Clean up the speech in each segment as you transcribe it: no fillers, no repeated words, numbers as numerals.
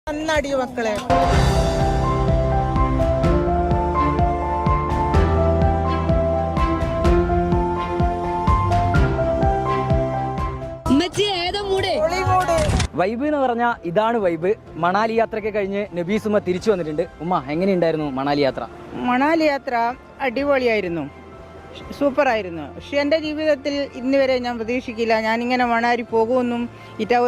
നന്നാടി മക്കളെ. വൈബ് എന്ന് പറഞ്ഞാൽ ഇതാണ് വൈബ്. മണാലി യാത്രയൊക്കെ കഴിഞ്ഞ് നബീസുമ്മ തിരിച്ചു വന്നിട്ടുണ്ട്. ഉമ്മ എങ്ങനെയുണ്ടായിരുന്നു മണാലി യാത്ര? മണാലി യാത്ര അടിപൊളിയായിരുന്നു, സൂപ്പറായിരുന്നു. പക്ഷെ എൻ്റെ ജീവിതത്തിൽ ഇന്ന് വരെ ഞാൻ പ്രതീക്ഷിക്കില്ല ഞാനിങ്ങനെ മണാലി പോകുമെന്നും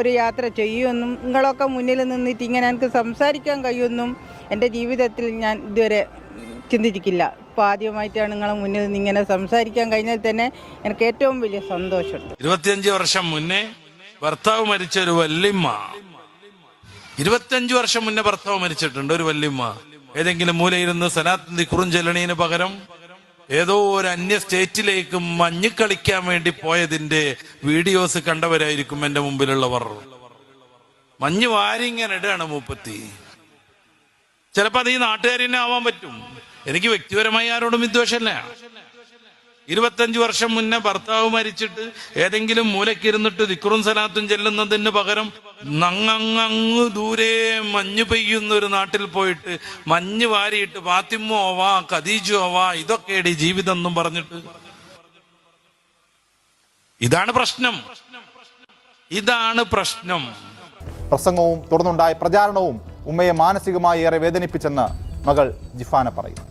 ഒരു യാത്ര ചെയ്യുമെന്നും നിങ്ങളൊക്കെ മുന്നിൽ നിന്നിട്ട് ഇങ്ങനെ എനിക്ക് സംസാരിക്കാൻ കഴിയുമെന്നും എൻ്റെ ജീവിതത്തിൽ ഞാൻ ഇതുവരെ ചിന്തിച്ചിട്ടില്ല. ഇപ്പോൾ ആദ്യമായിട്ടാണ് നിങ്ങളെ മുന്നിൽ നിന്ന് ഇങ്ങനെ സംസാരിക്കാൻ കഴിഞ്ഞാൽ തന്നെ എനിക്ക് ഏറ്റവും വലിയ സന്തോഷമുണ്ട്. 25 വർഷം മുന്നേ ഭർത്താവ് മരിച്ച ഒരു വല്യമ്മ, 25 വർഷം മുന്നേ ഭർത്താവ് മരിച്ചിട്ടുണ്ട്. ഒരു വല്യമ്മ ഏതെങ്കിലും മൂലയിരുന്ന് സലാത്തും ദിക്റും ചെല്ലണീന് പകരം ഏതോ ഒരു അന്യ സ്റ്റേറ്റിലേക്ക് മഞ്ഞ് കളിക്കാൻ വേണ്ടി പോയതിന്റെ വീഡിയോസ് കണ്ടവരായിരിക്കും എന്റെ മുമ്പിലുള്ളവർ. മഞ്ഞ് വാരിങ്ങനെ ഇടുകയാണ് മൂപ്പത്തി. ചിലപ്പോ അത് ഈ നാട്ടുകാരിനെ ആവാൻ പറ്റും. എനിക്ക് വ്യക്തിപരമായി ആരോടും വിദ്വേഷമല്ല. 25 വർഷം മുന്നേ ഭർത്താവ് മരിച്ചിട്ട് ഏതെങ്കിലും മൂലക്കിരുന്നിട്ട് ദിക്റും സലാത്തും ചെല്ലുന്നതിന് പകരം നങ്ങങ്ങ് ദൂരെ മഞ്ഞ് പെയ്യുന്ന ഒരു നാട്ടിൽ പോയിട്ട് മഞ്ഞ് വാരിയിട്ട് ഫാത്തിമോ ആവാ ഖദീജോ ആവാ ഇതൊക്കെയാണ് ജീവിതം എന്നും പറഞ്ഞിട്ട്. ഇതാണ് പ്രശ്നം, ഇതാണ് പ്രശ്നം. പ്രസംഗവും തുടർന്നുണ്ടായ പ്രചാരണവും ഉമ്മയെ മാനസികമായി ഏറെ വേദനിപ്പിച്ചെന്ന് മകൾ ജിഫാന പറയും.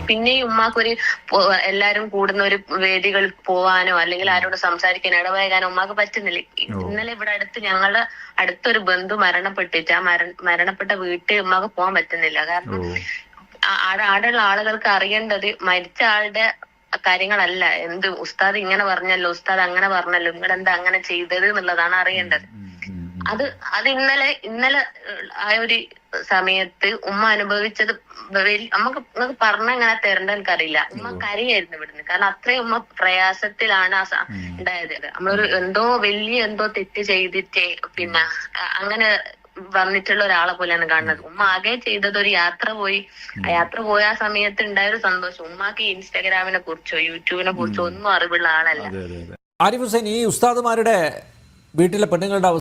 പിന്നെ ഈ ഉമ്മാക്കൊരു എല്ലാരും കൂടുന്ന ഒരു വേദികളിൽ പോവാനോ അല്ലെങ്കിൽ ആരോട് സംസാരിക്കാനോ ഇടപഴകാനോ ഉമ്മാക്ക് പറ്റുന്നില്ല. ഇന്നലെ ഇവിടെ ഞങ്ങളുടെ അടുത്തൊരു ബന്ധു മരണപ്പെട്ടിട്ട് ആ മരണപ്പെട്ട വീട്ടിൽ ഉമ്മാക്ക് പോകാൻ പറ്റുന്നില്ല. കാരണം ആടെയുള്ള ആളുകൾക്ക് അറിയേണ്ടത് മരിച്ച ആളുടെ കാര്യങ്ങളല്ല. എന്ത് ഉസ്താദ് ഇങ്ങനെ പറഞ്ഞല്ലോ, ഉസ്താദ് അങ്ങനെ പറഞ്ഞല്ലോ, നിങ്ങളെന്താ അങ്ങനെ ചെയ്തത് എന്നുള്ളതാണ് അറിയേണ്ടത്. അത് ഇന്നലെ ആ ഒരു സമയത്ത് ഉമ്മ അനുഭവിച്ചത് നമുക്ക് പറഞ്ഞ എങ്ങനെ തരണ്ട എനിക്കറിയില്ല. ഉമ്മ കരയായിരുന്നു ഇവിടുന്ന്. കാരണം അത്രയും ഉമ്മ പ്രയാസത്തിലാണ് ഉണ്ടായത്. നമ്മളൊരു എന്തോ തെറ്റ് ചെയ്തിട്ട് പിന്നെ അങ്ങനെ വന്നിട്ടുള്ള ഒരാളെ പോലെയാണ് കാണുന്നത്. ഉമ്മ ആകെ ചെയ്തത് ഒരു യാത്ര പോയി. ആ യാത്ര പോയ ആ സമയത്ത് ഉണ്ടായൊരു സന്തോഷം. ഉമ്മാക്ക് ഇൻസ്റ്റാഗ്രാമിനെ കുറിച്ചോ യൂട്യൂബിനെ കുറിച്ചോ ഒന്നും അറിവുള്ള ആളല്ല. ആരിഫ് ഹുസൈൻ, ഈ ഉസ്താദുമാരുടെ വീട്ടിലെ പെണ്ണുങ്ങളുടെ